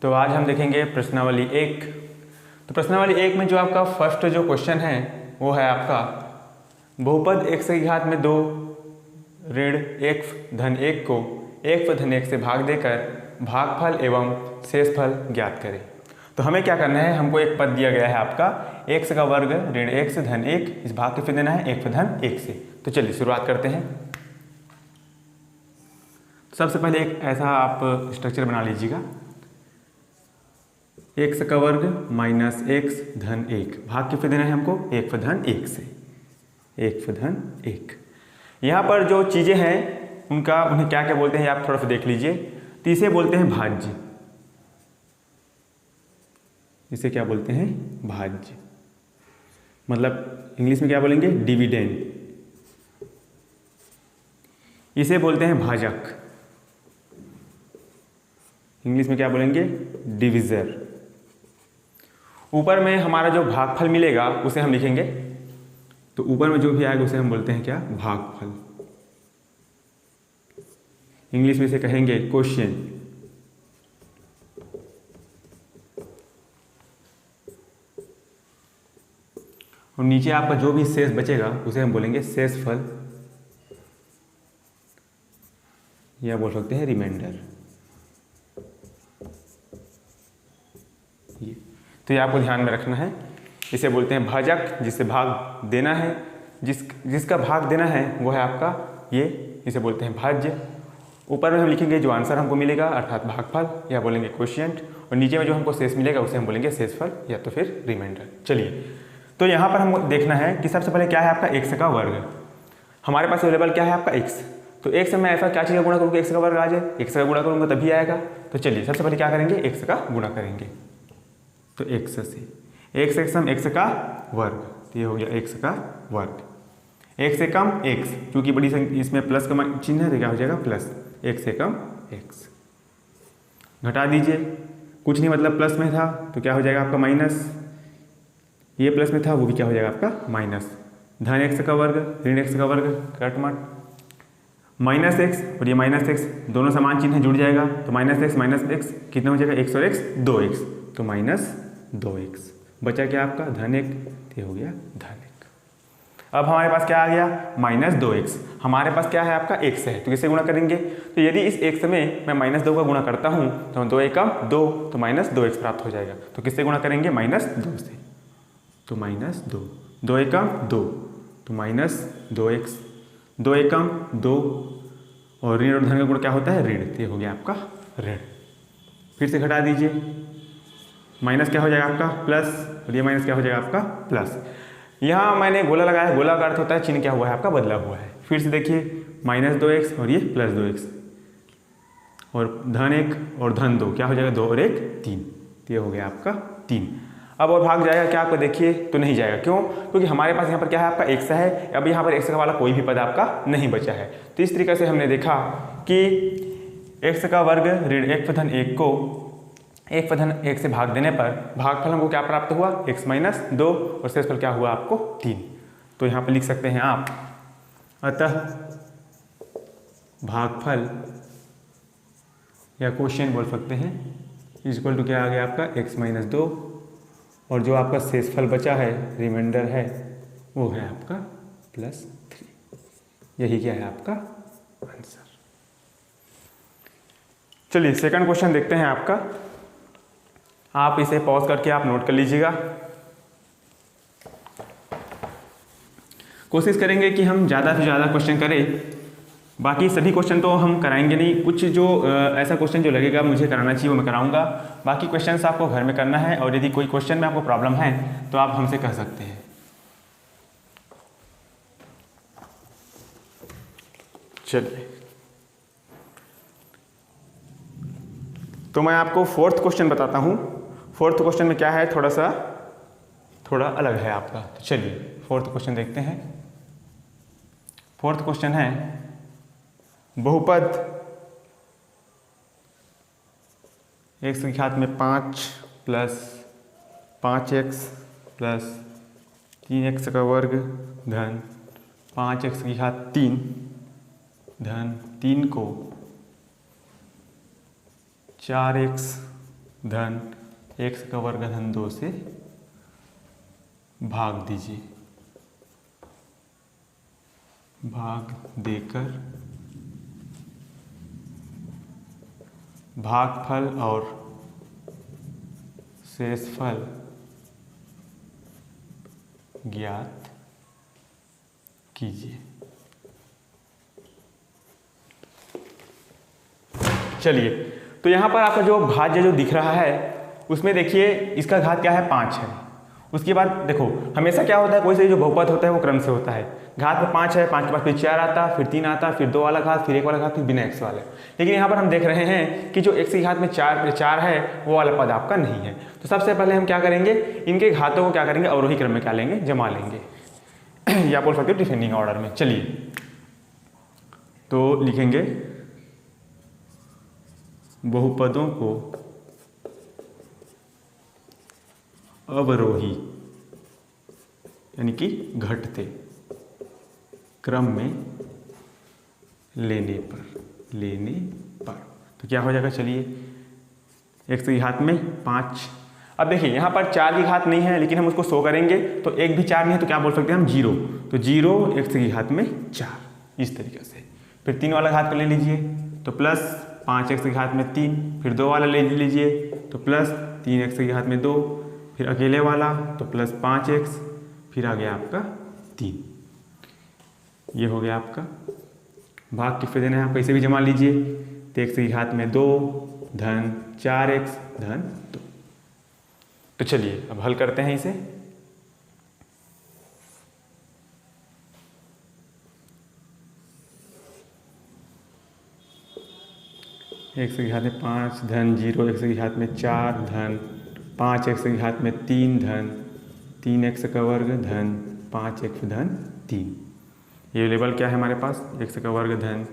तो आज हम देखेंगे प्रश्नावली 1। तो प्रश्नावली 1 में जो आपका फर्स्ट जो क्वेश्चन है वो है आपका बहुपद x की घात में 2 ऋण x धन 1 को x धन 1 से भाग देकर भागफल एवं शेषफल ज्ञात करें। तो हमें क्या करना है, हमको एक पद दिया गया है आपका x का वर्ग ऋण x धन 1, इस भाग के फिर देना है x धन 1 से। तो चलिए शुरुआत करते हैं। सबसे पहले एक ऐसा आप स्ट्रक्चर बना लीजिएगा, x का वर्ग माइनस x धन 1, भाग के फिर देना है हमको x धन 1 से, x धन 1। यहाँ पर जो चीज़ें हैं उन्हें क्या क्या बोलते हैं आप थोड़ा सा देख लीजिए। तो इसे बोलते हैं भाज्य, इसे क्या बोलते हैं भाज्य, मतलब इंग्लिश में क्या बोलेंगे डिविडेंड। इसे बोलते हैं भाजक, इंग्लिश में क्या बोलेंगे डिविजर। ऊपर में हमारा जो भागफल मिलेगा उसे हम लिखेंगे, तो ऊपर में जो भी आएगा उसे हम बोलते हैं क्या भागफल, इंग्लिश में इसे कहेंगे क्वोशिएंट। और नीचे आपका जो भी शेष बचेगा उसे हम बोलेंगे शेषफल, या बोल सकते हैं रिमाइंडर। तो ये आपको ध्यान में रखना है, इसे बोलते हैं भाजक, जिससे भाग देना है, जिसका भाग देना है वो है आपका ये, इसे बोलते हैं भाज्य। ऊपर में हम लिखेंगे जो आंसर हमको मिलेगा अर्थात भागफल, या बोलेंगे क्वोशिएंट, और नीचे में जो हमको शेष मिलेगा उसे हम बोलेंगे शेषफल या तो फिर रिमाइंडर। चलिए, तो यहाँ पर हमको देखना है कि सबसे पहले क्या है आपका x का वर्ग। हमारे पास अवेलेबल क्या है आपका x, तो x से मैं ऐसा क्या चीज़ का गुणा करूँगा x का वर्ग आ जाए, x का गुणा करूँगा तभी आएगा। तो चलिए सबसे पहले क्या करेंगे x का गुणा करेंगे, तो x से x सम x का वर्ग, तो ये हो गया x का वर्ग। x से कम x, क्योंकि बड़ी संख्या इसमें प्लस का चिन्ह है तो क्या हो जाएगा प्लस, x से कम x। घटा दीजिए, कुछ नहीं मतलब प्लस में था तो क्या हो जाएगा आपका माइनस, ये प्लस में था वो भी क्या हो जाएगा आपका माइनस। धन x का वर्ग ऋण x का वर्ग कटमट, माइनस x और ये माइनस x दोनों समान चिन्ह जुड़ जाएगा, तो माइनस x कितना हो जाएगा x और x 2x, तो माइनस 2x। बचा क्या आपका धन 1, ये हो गया धन 1। अब हमारे पास क्या आ गया माइनस 2x, हमारे पास क्या है आपका x है तो किससे गुणा करेंगे, तो यदि इस x में मैं माइनस 2 का गुणा करता हूँ तो 2 एकम 2, तो माइनस 2x प्राप्त हो जाएगा। तो किससे गुणा करेंगे माइनस 2 से, तो माइनस 2, 2 एकम 2, तो माइनस 2x, 2 एकम 2, और ऋण और धन का गुण क्या होता है ऋण, ये हो गया आपका ऋण। फिर से घटा दीजिए, माइनस क्या हो जाएगा आपका प्लस, और ये माइनस क्या हो जाएगा आपका प्लस। यहाँ मैंने गोला लगाया है, गोला का अर्थ होता है चिन्ह क्या हुआ है आपका बदला हुआ है। फिर से देखिए माइनस 2x और ये प्लस 2x, और धन 1 और धन 2 क्या हो जाएगा 2 और 1 3, ये हो गया आपका 3। अब और भाग जाएगा क्या आपको देखिए, तो नहीं जाएगा, क्यों, क्योंकि हमारे पास यहाँ पर क्या है आपका x है, अब यहाँ पर x का वाला कोई भी पद आपका नहीं बचा है। तो इस तरीके से हमने देखा कि x का वर्ग ऋण x धन 1 को x धन 1 से भाग देने पर भागफल हमको क्या प्राप्त हुआ x माइनस 2, और शेषफल क्या हुआ आपको 3। तो यहाँ पर लिख सकते हैं आप, अतः भागफल या क्वोशिएंट बोल सकते हैं इक्वल टू क्या आ गया आपका x माइनस 2, और जो आपका शेषफल बचा है रिमाइंडर है वो है आपका प्लस 3। यही क्या है आपका आंसर। चलिए सेकंड क्वेश्चन देखते हैं आपका, आप इसे पॉज करके आप नोट कर लीजिएगा। कोशिश करेंगे कि हम ज़्यादा से ज़्यादा क्वेश्चन करें, बाकी सभी क्वेश्चन तो हम कराएंगे नहीं, कुछ जो ऐसा क्वेश्चन जो लगेगा मुझे कराना चाहिए वो मैं कराऊंगा। बाकी क्वेश्चंस आपको घर में करना है, और यदि कोई क्वेश्चन में आपको प्रॉब्लम है तो आप हमसे कह सकते हैं। चलिए, तो मैं आपको फोर्थ क्वेश्चन बताता हूँ। फोर्थ क्वेश्चन में क्या है, थोड़ा अलग है आपका। तो चलिए फोर्थ क्वेश्चन देखते हैं। फोर्थ क्वेश्चन है बहुपद x की घात में 5 प्लस 5x प्लस 3x का वर्ग धन 5x की घात 3 धन 3 को 4x धन x का वर्ग धन 2 से भाग दीजिए। भाग देकर भागफल और शेषफल ज्ञात कीजिए। चलिए, तो यहाँ पर आपका जो भाज्य जो दिख रहा है उसमें देखिए इसका घात क्या है 5 है। उसके बाद देखो हमेशा क्या होता है, कोई से जो बहुपद होता है वो क्रम से होता है। घात में 5 है, 5 के बाद फिर 4 आता, फिर 3 आता, फिर 2 वाला घात, फिर 1 वाला घात, फिर बिना x वाले। लेकिन यहाँ पर हम देख रहे हैं कि जो x की घात में 4 है वो वाला पद आपका नहीं है। तो सबसे पहले हम क्या करेंगे, इनके घातों को क्या करेंगे, अवरोही क्रम में क्या लेंगे, जमा लेंगे या बोल सकते हो डिसेंडिंग ऑर्डर में। चलिए, तो लिखेंगे बहुपदों को अवरोही यानी कि घटते क्रम में लेने पर तो क्या हो जाएगा, चलिए x की घात में 5। अब देखिए यहाँ पर 4 की घात नहीं है लेकिन हम उसको 100 करेंगे तो एक भी 4 नहीं है तो क्या बोल सकते हैं हम 0। तो 0 x की घात में 4 इस तरीके से। फिर 3 वाला घात को ले लीजिए तो प्लस 5x की घात में 3, फिर 2 वाला ले लीजिए तो प्लस 3x की घात में 2, फिर अकेले वाला तो प्लस 5x, फिर आ गया आपका 3। ये हो गया आपका भाग किससे देना है, आप कैसे भी जमा लीजिए। तो x की घात में 2 धन 4x धन 2। तो चलिए अब हल करते हैं इसे। x की घात में 5 धन 0, x की घात में 4 धन 5x की घात में 3 धन 3x का वर्ग धन 5x धन 3। ये लेवल क्या है हमारे पास, x का वर्ग धन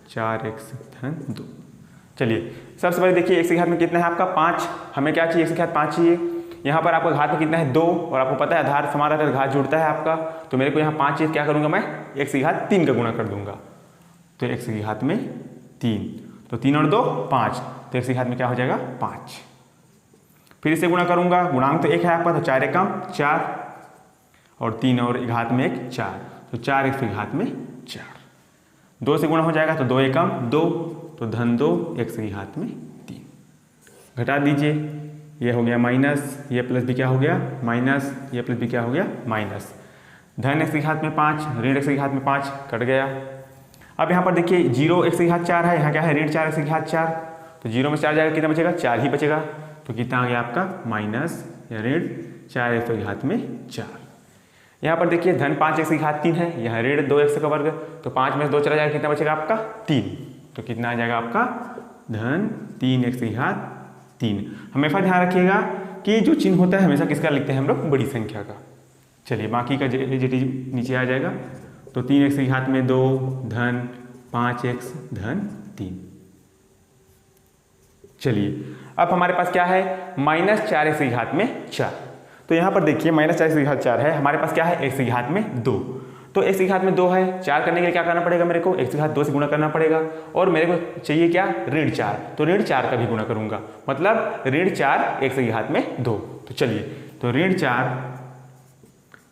4x धन 2। चलिए सबसे पहले देखिए x की घात में कितना है आपका 5, हमें क्या चाहिए, x की घात 5 चाहिए। यहाँ पर आपका घात में कितना है 2 और आपको पता है आधार समान रहता है घात जुड़ता है आपका, तो मेरे को यहाँ 5 चाहिए, क्या करूँगा मैं x की घात 3 का गुणा कर दूंगा। तो x की घात में 3, तो 3 और 2 5, तो x की घात में क्या हो जाएगा 5। फिर इसे गुणा करूंगा, गुणांक तो 1 है आपका तो 4 एकम 4 और 3 और घात में 1 4, तो 4x की घात में 4। 2 से गुणा हो जाएगा तो 2 एकम 2, तो धन 2 x की घात में 3। घटा दीजिए, ये हो गया माइनस, ये प्लस भी क्या हो गया माइनस, ये प्लस भी क्या हो गया माइनस। धन x की घात में 5 ऋण x की घात में 5 कट गया। अब यहाँ पर देखिए 0 x की घात 4 है, यहाँ क्या है ऋण 4 x की घात 4, तो 0 में 4 जाएगा कितना बचेगा 4 ही बचेगा। तो कितना आ गया आपका माइनस या ऋण 4x की घात में 4। यहाँ पर देखिए धन 5x की घात 3 है, यहाँ ऋण 2x का वर्ग, तो 5 में 2 चला जाएगा कितना बचेगा आपका 3, तो कितना आ जाएगा आपका धन 3x की घात 3। हमेशा ध्यान रखिएगा कि जो चिन्ह होता है हमेशा किसका लिखते हैं हम लोग बड़ी संख्या का। चलिए बाकी का नीचे आ जाएगा, तो 3x की घात में 2 धन 5x धन 3। चलिए अब हमारे पास क्या है माइनस 4x की घात में 4। तो यहाँ पर देखिए माइनस 4x की घात 4 है, हमारे पास क्या है x की घात में 2, तो x की घात में 2 है, 4 करने के लिए क्या करना पड़ेगा मेरे को x की घात 2 से गुणा करना पड़ेगा, और मेरे को चाहिए क्या ऋण 4, तो ऋण 4 का भी गुणा करूंगा, मतलब ऋण 4 x की घात में 2। तो चलिए तो ऋण 4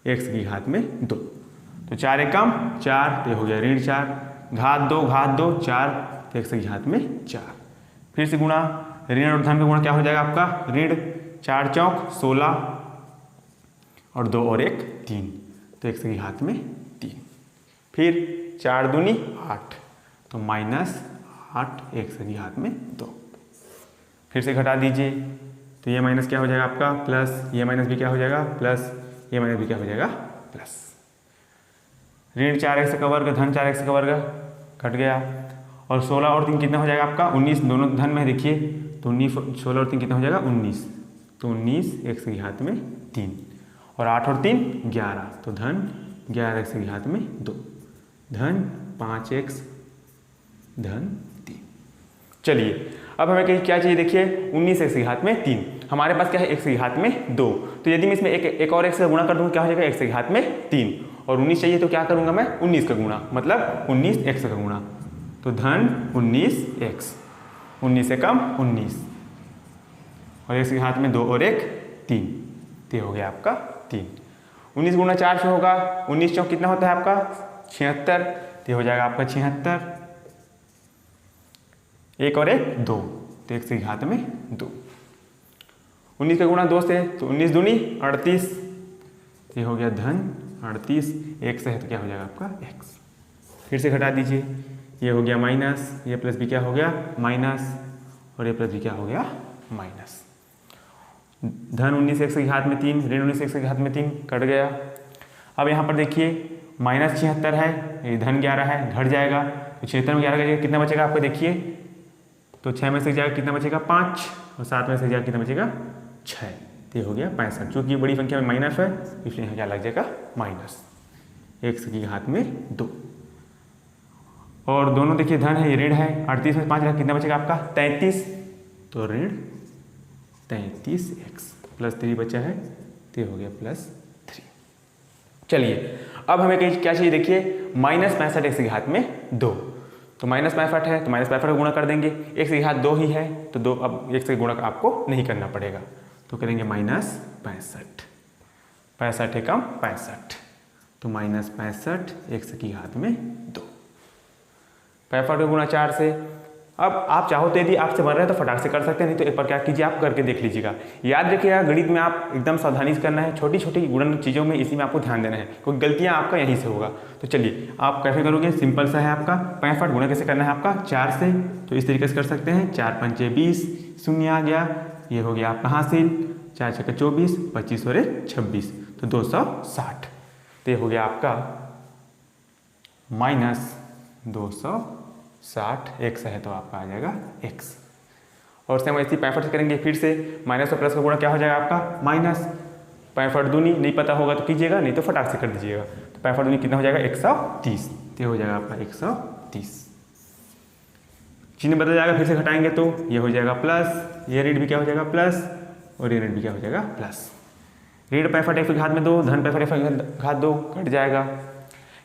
x की घात में 2, तो 4 एकम 4, तो हो गया ऋण 4, घात 2 4, तो x की घात में 4। फिर से गुणा, ऋण और धन का गुणा क्या हो जाएगा आपका ऋण 4 चौक 16 और 2 और 1 3, तो x की घात में 3। फिर 4 दूनी 8, तो माइनस 8x की घात में 2। फिर से घटा दीजिए, तो ये माइनस क्या हो जाएगा आपका प्लस, ये माइनस भी क्या हो जाएगा प्लस, ये माइनस भी क्या हो जाएगा प्लस। ऋण 4x का वर्ग धन 4x का वर्ग घट गया, और 16 और 3 कितना हो जाएगा आपका 19, दोनों धन में देखिए, तो 16 और 3 कितना हो जाएगा 19, तो 19x की घात में 3, और 8 और 3 11, तो धन 11x की घात में 2, धन 5x धन 3। चलिए अब हमें क्या चाहिए देखिए 19x की घात में 3, हमारे पास क्या है x की घात में 2, तो यदि मैं इसमें एक और x का गुणा कर दूँ क्या हो जाएगा x की घात में 3, और 19 चाहिए तो क्या करूँगा मैं 19 का गुणा, मतलब 19x का गुणा, तो धन 19x, 19 से कम 19, और x के घात में 2 और 1 3, तो हो गया आपका 3। 19 गुणा 4 से होगा, 19 चौक कितना होता है आपका 76, तो हो जाएगा आपका 76, 1 और 1 2, तो x के घात में 2। 19 का गुणा 2 से, तो 19 दूनी 38, ये हो गया धन 38, एक से है तो क्या हो जाएगा आपका x। फिर से घटा दीजिए, ये हो गया माइनस, ये प्लस भी क्या हो गया माइनस, और ये प्लस भी क्या हो गया माइनस। धन 19 x के घात में 3, ऋण 19 x के घात में 3 कट गया। अब यहाँ पर देखिए माइनस 76 है, ये धन 11 है, घट जाएगा, तो 76 में 11 का कितना बचेगा आपको देखिए, तो 6 में से जाएगा कितना बचेगा 5, और 7 में से जाएगा कितना बचेगा 6, तो ये हो गया 65। चूँकि बड़ी संख्या में माइनस है इसलिए यहाँ क्या लग जाएगा माइनस, x के घात में 2। और दोनों देखिए धन है, ये ऋण है, 38 में 5 कितना बचेगा आपका 33, तो ऋण 33x प्लस 3 बचा है, तो हो गया प्लस 3। चलिए अब हमें क्या चाहिए देखिए, माइनस 65 x के घात में 2, तो माइनस 65 है तो माइनस 65 का गुणा कर देंगे, x के घात 2 ही है तो 2, अब x के गुणा आपको नहीं करना पड़ेगा, तो करेंगे माइनस 65, 65 है कम 65, तो माइनस 65 x के घात में 2, 65 का गुणा 4 से। अब आप चाहो तो यदि आपसे बन रहा है तो फटाक से कर सकते हैं, नहीं तो एक बार क्या कीजिए आप करके देख लीजिएगा। याद रखिएगा गणित में आप एकदम सावधानी से करना है, छोटी छोटी गुणन चीज़ों में इसी में आपको ध्यान देना है, कोई गलतियां आपका यहीं से होगा। तो चलिए आप कैसे करोगे, सिंपल सा है आपका 65 गुणा कैसे करना है आपका 4 से, तो इस तरीके से कर सकते हैं, 4 पंचे 20, शून्य आ गया, ये हो गया आपका हासिल, 4 छक्के 24, 25 और 26, तो 260, तो ये हो गया आपका माइनस 260, x है तो आपका आ जाएगा x। और सेम ऐसी 65 से करेंगे, फिर से माइनस और प्लस का गुणा क्या हो जाएगा आपका माइनस, 65 दूनी नहीं पता होगा तो कीजिएगा, नहीं तो फटाक से कर दीजिएगा, तो 65 दूनी कितना हो जाएगा 130, तो हो जाएगा आपका 130, चिन्ह बदल जाएगा, फिर से घटाएंगे तो ये हो जाएगा प्लस, ये ऋण भी क्या हो जाएगा प्लस, और ये ऋण भी क्या हो जाएगा प्लस। ऋण 65 x के घात में 2, धन 65 x के घात 2 कट जाएगा।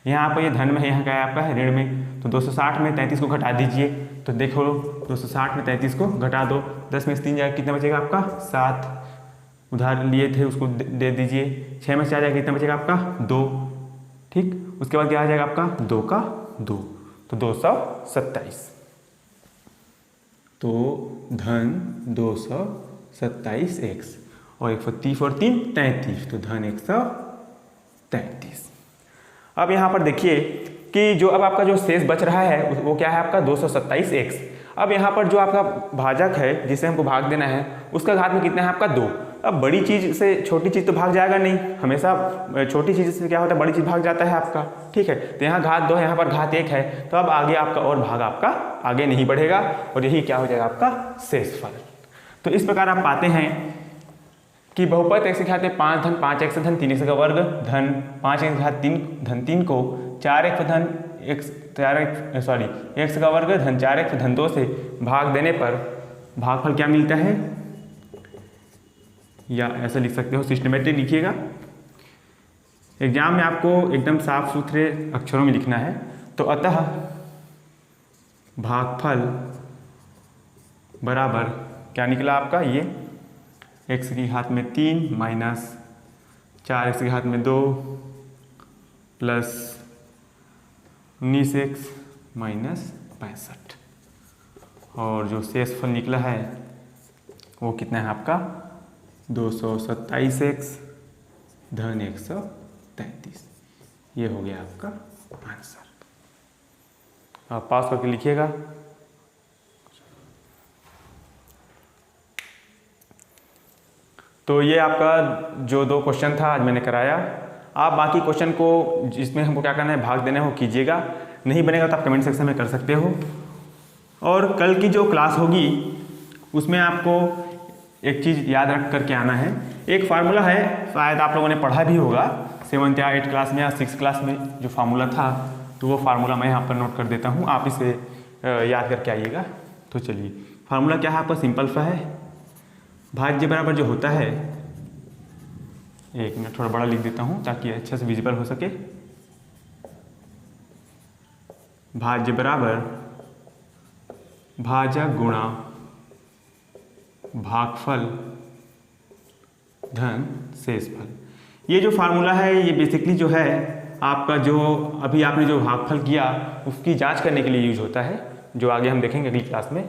यहाँ पर ये धन में है, यहाँ क्या है आपका है ऋण में, तो 260 में 33 को घटा दीजिए, तो देखो 260 में 33 को घटा दो, 10 में से 3 जाएगा कितना बचेगा आपका 7, उधार लिए थे उसको दे दीजिए, 6 में से आ जाएगा कितना बचेगा आपका 2, ठीक, उसके बाद क्या आ जाएगा आपका 2 का 2, तो 227, तो धन 227x, और 130 और 3 33, तो धन 133। अब यहाँ पर देखिए कि जो अब आपका जो शेष बच रहा है वो क्या है आपका 227x। अब यहाँ पर जो आपका भाजक है जिसे हमको भाग देना है उसका घात में कितना है आपका 2। अब बड़ी चीज़ से छोटी चीज़ तो भाग जाएगा नहीं, हमेशा छोटी चीज़ से क्या होता है बड़ी चीज़ भाग जाता है आपका, ठीक है। तो यहाँ घात 2 है, यहाँ पर घात 1 है, तो अब आगे आपका और भाग आपका आगे नहीं बढ़ेगा, और यही क्या हो जाएगा आपका शेषफल। तो इस प्रकार आप पाते हैं कि बहुपद x के घात में 5 धन 5x धन 3x का वर्ग धन 5x घात 3 धन 3 को 4x धन x का वर्ग धन 4x धन 2 से भाग देने पर भागफल क्या मिलता है, या ऐसा लिख सकते हो, सिस्टमेटिक लिखिएगा। एग्जाम में आपको एकदम साफ सुथरे अक्षरों में लिखना है। तो अतः भागफल बराबर क्या निकला आपका, ये x की घात में 3 माइनस 4x की घात में 2 प्लस 19x माइनस 65, और जो शेषफल निकला है वो कितना है आपका 227x धन 133, ये हो गया आपका आंसर। आप पास करके लिखिएगा। तो ये आपका जो 2 क्वेश्चन था आज मैंने कराया। आप बाकी क्वेश्चन को जिसमें हमको क्या करना है भाग देना है वो कीजिएगा, नहीं बनेगा तो आप कमेंट सेक्शन में कर सकते हो। और कल की जो क्लास होगी उसमें आपको एक चीज़ याद रख करके आना है। एक फार्मूला है, शायद आप लोगों ने पढ़ा भी होगा 7th या 8th क्लास में या 6th क्लास में जो फार्मूला था, तो वो फार्मूला मैं यहाँ पर नोट कर देता हूँ, आप इसे याद करके आइएगा। तो चलिए फार्मूला क्या है आपका, सिंपल सा है, भाज्य बराबर जो होता है, एक मिनट थोड़ा बड़ा लिख देता हूँ ताकि अच्छे से विजिबल हो सके। भाज्य बराबर भाजक गुणा भागफल धन शेषफल। ये जो फार्मूला है ये बेसिकली जो है आपका जो अभी आपने जो भागफल किया उसकी जांच करने के लिए यूज होता है, जो आगे हम देखेंगे अगली क्लास में।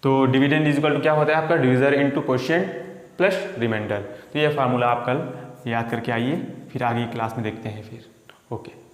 तो डिविडेंड इज इक्वल टू क्या होता है आपका, divisor into coefficient plus remainder. तो ये फार्मूला आप कल याद करके आइए, फिर आगे क्लास में देखते हैं फिर। ओके।